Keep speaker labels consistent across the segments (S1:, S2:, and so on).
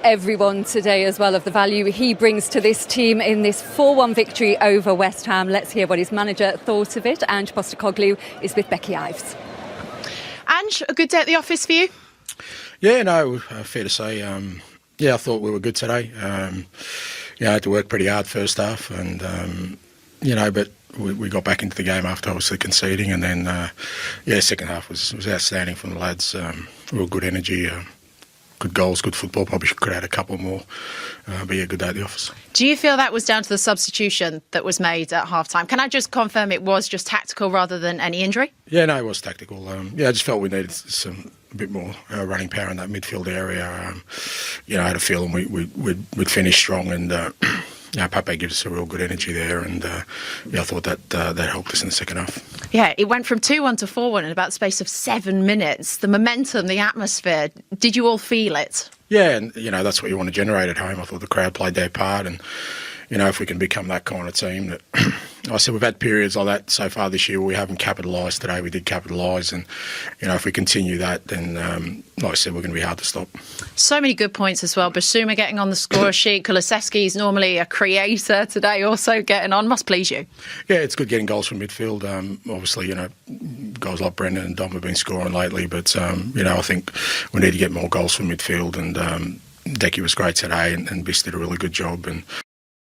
S1: everyone today as well of the value he brings to this team in this 4-1 victory over West Ham. Let's hear what his manager thought of it. Ange Postecoglou is with Becky Ives.
S2: Ange, a good day at the office for you?
S3: Yeah, no, fair to say. I thought we were good today. I had to work pretty hard first half, and but we got back into the game after obviously conceding, and then second half was outstanding from the lads. Real good energy, good goals, good football. Probably could have had a couple more, but yeah, good day at the office.
S2: Do you feel that was down to the substitution that was made at half-time? Can I just confirm it was just tactical rather than any injury?
S3: Yeah, no, it was tactical. I just felt we needed a bit more running power in that midfield area. I had a feeling we'd finish strong, and Pape gives us a real good energy there, and I thought that helped us in the second half.
S2: Yeah, it went from 2-1 to 4-1 in about the space of 7 minutes. The momentum, the atmosphere, did you all feel it?
S3: Yeah, and that's what you want to generate at home. I thought the crowd played their part, and if we can become that kind of team that I said, we've had periods like that so far this year where we haven't capitalised. Today we did capitalise, and if we continue that, then like I said, we're going to be hard to stop. So
S2: many good points as well. Basuma getting on the score sheet. Kulusevski is normally a creator today, also getting on. Must please you. Yeah, it's good getting goals from midfield. Obviously, guys like Brendan and Dom have been scoring lately, but I think we need to get more goals from midfield. And Decky was great today, and Biss did a really good job. And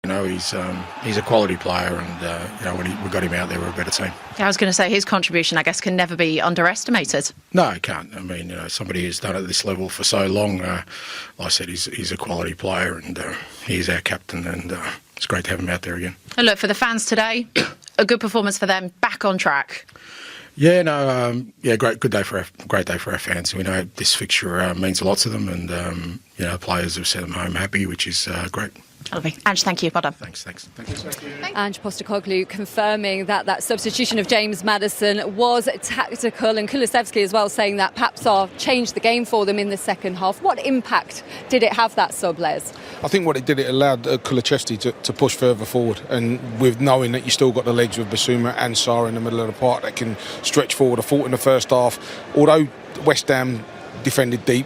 S2: he's a quality player, and when we got him out there, we're a better team. Yeah, I was going to say his contribution, I guess, can never be underestimated.
S3: No, it can't. I mean, somebody who's done it at this level for so long, like I said, he's a quality player, and he's our captain, and it's great to have him out there again.
S2: And look, for the fans today, a good performance for them, back on track.
S3: Yeah, great day for our fans. We know this fixture means a lot to them, and players have sent them home happy, which is great.
S2: Lovely. Ange, thank you. Well done.
S3: Thanks.
S1: Ange Postecoglou confirming that substitution of James Maddison was tactical, and Kulusevski as well saying that perhaps changed the game for them in the second half. What impact did it have, that sub, Les?
S4: I think what it did, it allowed Kulusevski to push further forward, and with knowing that you still got the legs with Basuma and Sarr in the middle of the park that can stretch forward. I thought in the first half, although West Ham defended deep,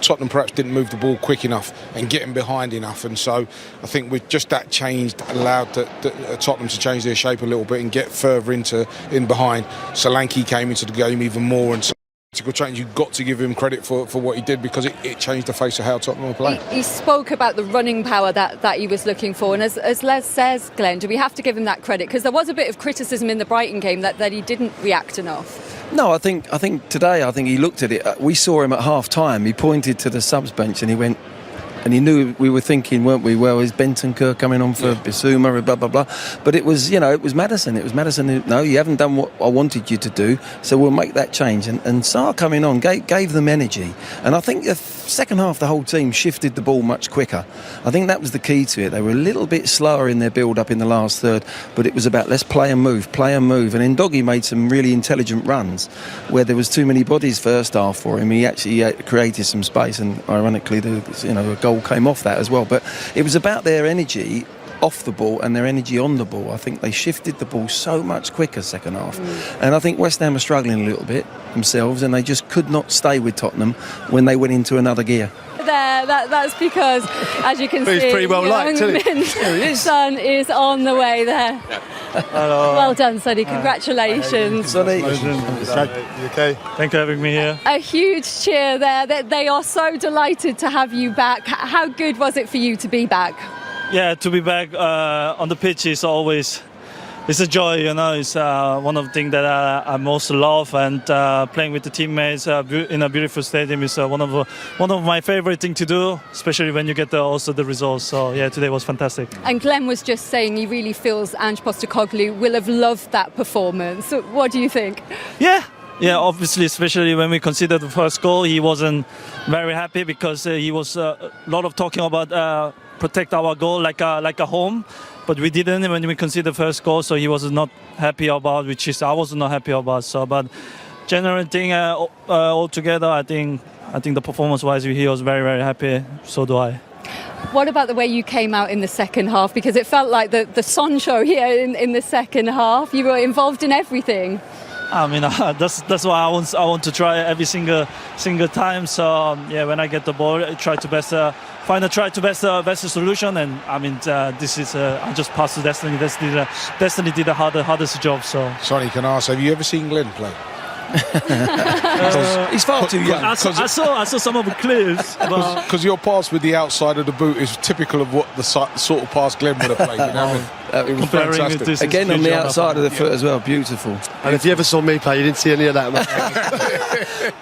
S4: Tottenham perhaps didn't move the ball quick enough and get him behind enough, and so I think with just that change allowed Tottenham to change their shape a little bit and get further in behind. Solanke came into the game even more, and tactical change, you've got to give him credit for what he did, because it changed the face of how Tottenham were playing.
S1: He spoke about the running power that he was looking for, and as Les says, Glenn, do we have to give him that credit? Because there was a bit of criticism in the Brighton game that he didn't react enough.
S5: No, I think today, he looked at it. We saw him at half-time. He pointed to the subs bench and he went, and he knew we were thinking, weren't we? Well, is Bentancur coming on for Bissouma, blah, blah, blah. But it was, it was Maddison. It was Maddison who, no, you haven't done what I wanted you to do, so we'll make that change. And Sarr coming on gave them energy. And I think the second half, the whole team shifted the ball much quicker. I think that was the key to it. They were a little bit slower in their build-up in the last third, but it was about let's play and move. And Ndoggy made some really intelligent runs where there was too many bodies first half for him. He actually created some space, and ironically, a goal came off that as well. But it was about their energy off the ball and their energy on the ball. I think they shifted the ball so much quicker second half. And I think West Ham were struggling a little bit themselves, and they just could not stay with Tottenham when they went into another gear.
S1: That's because, as you can see,
S6: pretty well liked, isn't
S1: Heung Son is on the way there.
S6: Hello.
S1: Well done, Sonny. Congratulations.
S5: Sonny.
S6: You okay? Thank you for having me here.
S1: A huge cheer there. They are so delighted to have you back. How good was it for you to be back?
S6: Yeah, to be back on the pitch is always... It's a joy, It's one of the things that I most love, and playing with the teammates in a beautiful stadium is one of my favorite things to do, especially when you get also the results. So yeah, today was fantastic.
S1: And Glenn was just saying he really feels Ange Postecoglou will have loved that performance. What do you think?
S6: Yeah, obviously, especially when we considered the first goal, he wasn't very happy because he was a lot of talking about protect our goal like a home. But we didn't when we considered the first goal, so he was not happy about, which is I was not happy about. So, but general thing altogether, I think the performance-wise, he was very, very happy. So do I.
S1: What about the way you came out in the second half? Because it felt like the Son show here in the second half. You were involved in everything.
S6: I mean, that's why I want to try every single time. So yeah, when I get the ball, I try to best best solution. And I mean, this is I just passed to Destiny. Destiny did the hardest job. So
S4: Sonny, can I ask, have you ever seen Glenn play?
S5: He's far too young.
S6: I saw some of the clips.
S4: Because your pass with the outside of the boot is typical of what the sort of pass Glenn would have played. You know? It was fantastic.
S5: Again on the outside of the foot as well, beautiful.
S7: And if you ever saw me play, you didn't see any of that.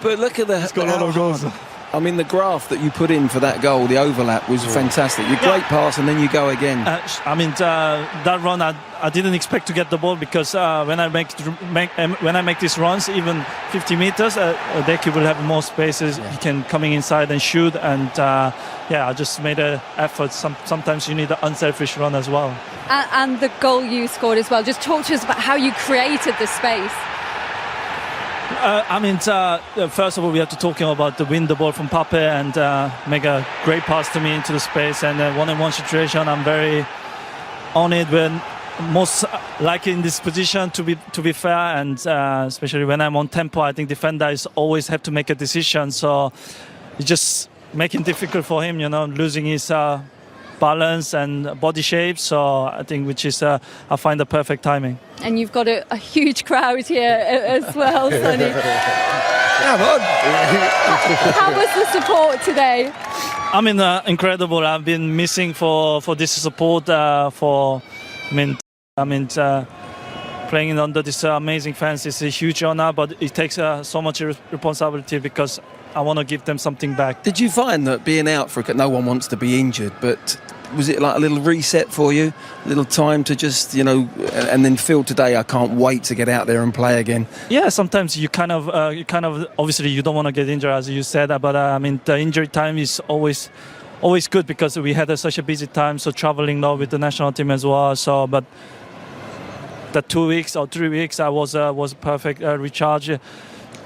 S5: But look at the.
S6: He's got a lot of goals.
S5: I mean, the graph that you put in for that goal, the overlap, was fantastic. You great pass and then you go again.
S6: I mean, that run, I didn't expect to get the ball because when I make these runs, even 50 meters, Deki will have more spaces. He can coming inside and shoot. And I just made an effort. Sometimes you need an unselfish run as well.
S1: And the goal you scored as well. Just talk to us about how you created the space.
S6: First of all, we have to talk about the win the ball from Pape and make a great pass to me into the space. And one-on-one situation, I'm very on it. When most likely in this position, to be fair, and especially when I'm on tempo, I think defenders always have to make a decision. So it's just making it difficult for him, losing his balance and body shape. So I think I find the perfect timing.
S1: And you've got a huge crowd here as well, Sonny.
S5: Come on.
S1: How was the support today?
S6: I mean, incredible. I've been missing for this support. Playing under this amazing fans is a huge honor, but it takes so much responsibility because I want to give them something back.
S5: Did you find that being out for no one wants to be injured, but was it like a little reset for you? A little time to just, and then feel today, I can't wait to get out there and play again?
S6: Yeah, sometimes you kind of, obviously you don't want to get injured, as you said, but the injury time is always good because we had such a busy time, so traveling now with the national team as well. So, but the 2 weeks or 3 weeks, I was perfect recharge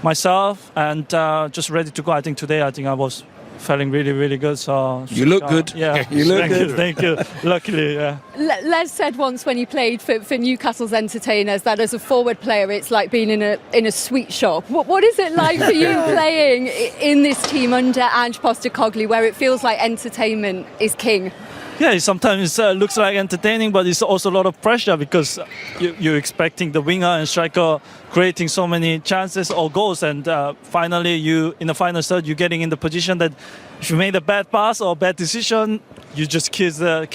S6: myself and just ready to go. I think today, I was feeling really, really good. So
S5: you look good.
S6: Yeah,
S5: you look good.
S6: Thank you. Luckily, yeah.
S1: Les said once when he played for Newcastle's entertainers that as a forward player, it's like being in a sweet shop. What is it like for you playing in this team under Ange Postecoglou, where it feels like entertainment is king?
S6: Yeah, sometimes it looks like entertaining, but it's also a lot of pressure because you're expecting the winger and striker creating so many chances or goals, and finally in the final third you're getting in the position that if you made a bad pass or bad decision, you just kiss the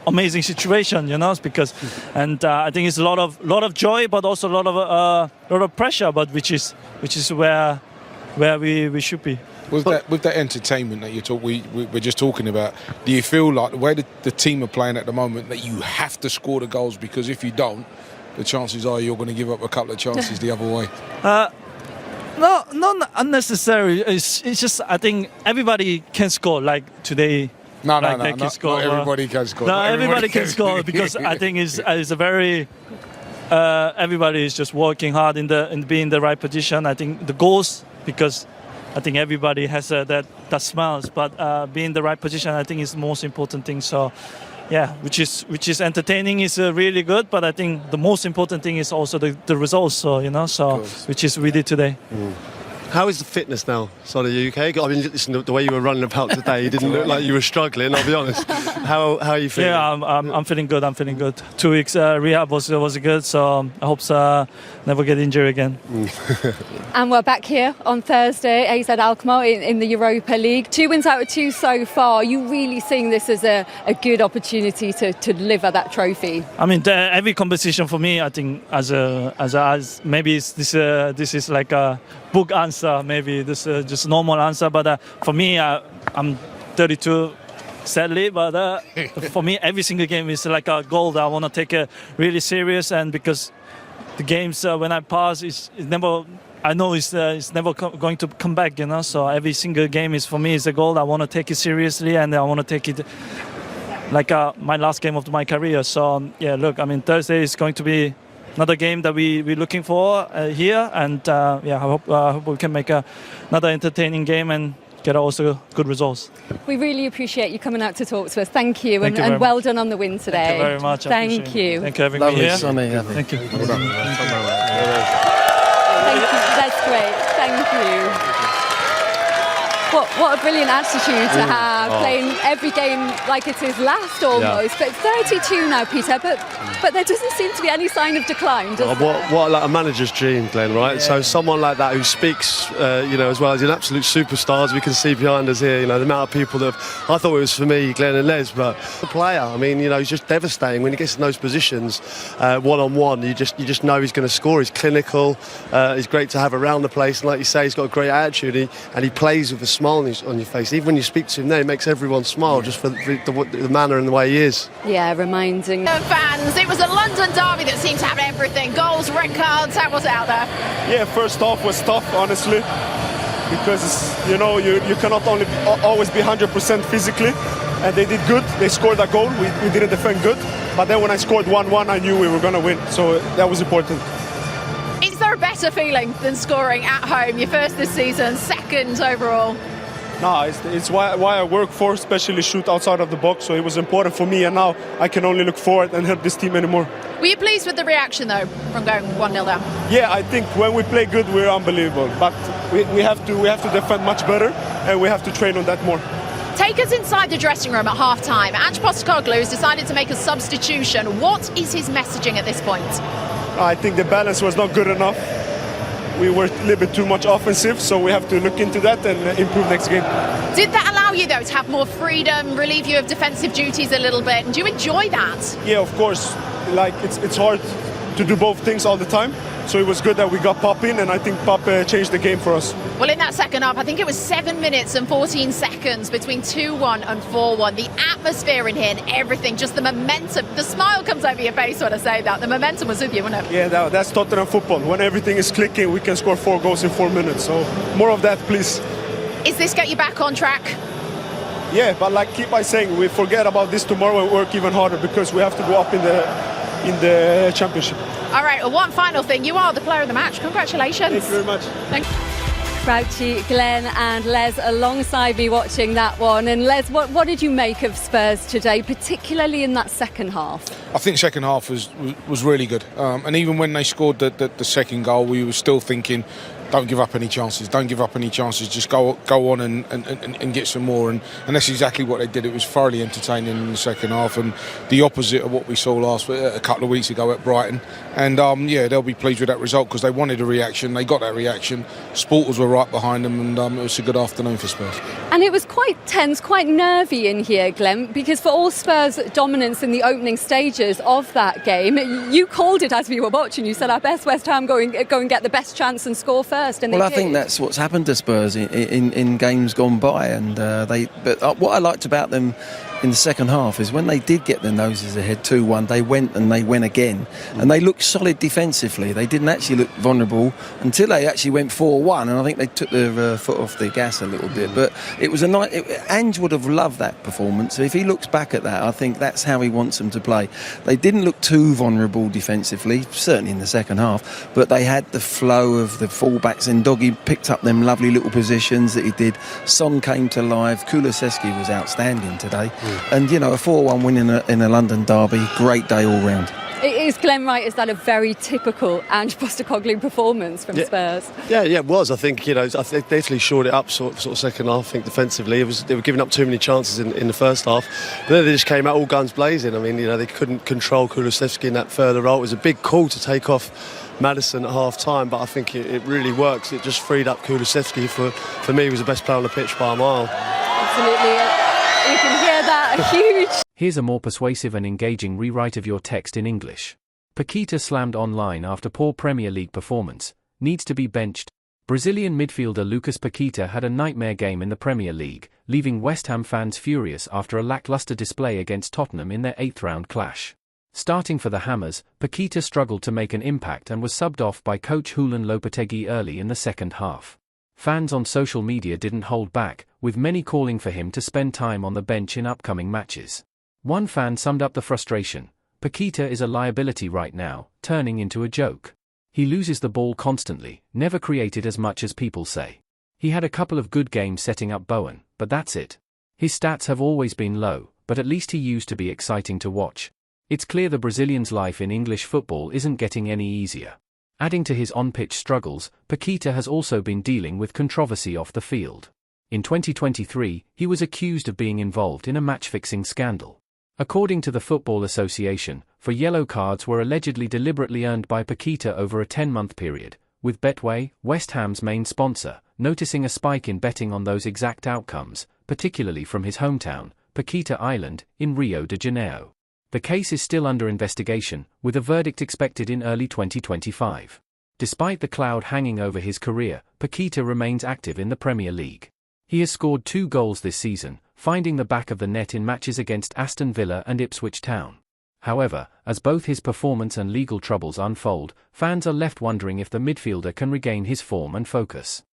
S6: amazing situation, because and I think it's a lot of joy, but also a lot of pressure, but which is where we should be.
S4: With that entertainment that we're just talking about, do you feel like the way the team are playing at the moment that you have to score the goals, because if you don't, the chances are you're going to give up a couple of chances the other way?
S6: No, not unnecessary. It's just I think everybody can score. Like today,
S4: no, everybody can score.
S6: No, everybody can score because I think it's a very. Everybody is just working hard in being in the right position. I think the goals, because I think everybody has that smiles, but being in the right position, I think is the most important thing. So, yeah, which is entertaining is really good, but I think the most important thing is also the results. So which is we did today.
S7: Mm. How is the fitness now, Sonny? Are you okay? I mean, listen, the way you were running about today, you didn't look like you were struggling, I'll be honest. How are you feeling?
S6: Yeah, I'm feeling good. 2 weeks rehab was good, so I hope never get injured again.
S1: And we're back here on Thursday, AZ Alkmaar in the Europa League. 2 wins out of 2 so far. Are you really seeing this as a good opportunity to deliver that trophy?
S6: I mean, every competition for me, I think, as maybe this is like a book answer, maybe this is just normal answer, but for me, I'm 32, sadly, but for me, every single game is like a goal that I want to take really serious, and because the games when I pass, it's never. I know it's never going to come back, So every single game is for me is a goal. I want to take it seriously, and I want to take it like my last game of my career. So yeah, look, I mean, Thursday is going to be another game that we're looking for here, and I hope we can make another entertaining game and get also good results.
S1: We really appreciate you coming out to talk to us. Thank you,
S6: Thank you
S1: and well done on the win today.
S6: Thank you very much.
S1: Thank you.
S6: Thank you for having me here.
S5: Sonny,
S6: Thank you.
S5: Well done.
S1: Postacoglu. What a brilliant attitude to have, playing every game like it is last almost. But 32 now, Peter, but there doesn't seem to be any sign of decline, does there?
S7: What like a manager's dream, Glenn, right? Yeah. So someone like that who speaks, as well as an absolute superstar, as we can see behind us here, the amount of people that I thought it was for me, Glenn and Les, but the player, I mean, he's just devastating when he gets in those positions, one-on-one, you just know he's going to score. He's clinical, he's great to have around the place, and like you say, he's got a great attitude, and he plays with a smile on your face. Even when you speak to him there, it makes everyone smile just for the manner and the way he is.
S1: Yeah, reminding
S8: fans, it was a London derby that seemed to have everything. Goals, red cards, how was it out there?
S9: Yeah, first half was tough, honestly, because you cannot always be 100% physically, and they did good. They scored a goal. We didn't defend good, but then when I scored 1-1, I knew we were going to win, so that was important.
S8: Is there a better feeling than scoring at home? Your first this season, second overall.
S9: No, it's why I work for, especially shoot outside of the box, so it was important for me, and now I can only look forward and help this team anymore.
S8: Were you pleased with the reaction, though, from going 1-0 down?
S9: Yeah, I think when we play good, we're unbelievable, but we have to defend much better, and we have to train on that more.
S8: Take us inside the dressing room at half-time. Ange Postecoglou has decided to make a substitution. What is his messaging at this point?
S9: I think the balance was not good enough. We were a little bit too much offensive, so we have to look into that and improve next game.
S8: Did that allow you, though, to have more freedom, relieve you of defensive duties a little bit? And do you enjoy that?
S9: Yeah, of course. It's hard to do both things all the time. So it was good that we got Pop in, and I think Pop changed the game for us.
S8: Well, in that second half, I think it was 7 minutes and 14 seconds between 2-1 and 4-1. The atmosphere in here and everything, just the momentum. The smile comes over your face when I say that. The momentum was with you, wasn't it?
S9: Yeah, that's Tottenham football. When everything is clicking, we can score 4 goals in 4 minutes. So more of that, please.
S8: Is this get you back on track?
S9: Yeah, but keep on saying, we forget about this tomorrow and work even harder, because we have to go up in the championship.
S8: All right, well, one final thing. You are the player of the match. Congratulations.
S9: Thank you very much.
S8: Thank you.
S1: Crouchy, Glenn and Les alongside me watching that one. And Les, what did you make of Spurs today, particularly in that second half?
S4: I think second half was really good. And even when they scored the second goal, we were still thinking, don't give up any chances. Don't give up any chances. Just go on and get some more. And that's exactly what they did. It was thoroughly entertaining in the second half, and the opposite of what we saw a couple of weeks ago at Brighton. And they'll be pleased with that result, because they wanted a reaction. They got that reaction. Supporters were right behind them, and it was a good afternoon for Spurs.
S1: And it was quite tense, quite nervy in here, Glenn, because for all Spurs' dominance in the opening stages of that game, you called it as we were watching. You said, "I best West Ham go and get the best chance and score first." And
S5: I think that's what's happened to Spurs in games gone by, and But what I liked about them in the second half is when they did get their noses ahead 2-1, they went again, and they looked solid defensively. They didn't actually look vulnerable until they actually went 4-1, and I think they took their foot off the gas a little bit. But it was Ange would have loved that performance. If he looks back at that, I think that's how he wants them to play. They didn't look too vulnerable defensively, certainly in the second half, but they had the flow of the fullbacks, and Doggy picked up them lovely little positions that he did. Son came to life. Kulusevski was outstanding today. And, a 4-1 win in a London derby, great day all round.
S1: Is Glenn right? Is that a very typical Ange Postecoglou performance from Spurs?
S7: Yeah, it was. I think, I think they definitely shored it up sort of second half. I think defensively, they were giving up too many chances in the first half. But then they just came out all guns blazing. I mean, they couldn't control Kulusevski in that further role. It was a big call to take off Maddison at half-time, but I think it really works. It just freed up Kulusevski. For me, he was the best player on the pitch by a mile.
S1: Absolutely. You can hear that, huge.
S10: Here's a more persuasive and engaging rewrite of your text in English. Paqueta slammed online after poor Premier League performance. Needs to be benched. Brazilian midfielder Lucas Paqueta had a nightmare game in the Premier League, leaving West Ham fans furious after a lacklustre display against Tottenham in their 8th-round clash. Starting for the Hammers, Paqueta struggled to make an impact and was subbed off by coach Julen Lopetegui early in the second half. Fans on social media didn't hold back, with many calling for him to spend time on the bench in upcoming matches. One fan summed up the frustration: "Paqueta is a liability right now, turning into a joke. He loses the ball constantly, never created as much as people say. He had a couple of good games setting up Bowen, but that's it. His stats have always been low, but at least he used to be exciting to watch. It's clear the Brazilian's life in English football isn't getting any easier." Adding to his on-pitch struggles, Paqueta has also been dealing with controversy off the field. In 2023, he was accused of being involved in a match-fixing scandal. According to the Football Association, 4 yellow cards were allegedly deliberately earned by Paqueta over a 10-month period, with Betway, West Ham's main sponsor, noticing a spike in betting on those exact outcomes, particularly from his hometown, Paqueta Island, in Rio de Janeiro. The case is still under investigation, with a verdict expected in early 2025. Despite the cloud hanging over his career, Paqueta remains active in the Premier League. He has scored 2 goals this season, finding the back of the net in matches against Aston Villa and Ipswich Town. However, as both his performance and legal troubles unfold, fans are left wondering if the midfielder can regain his form and focus.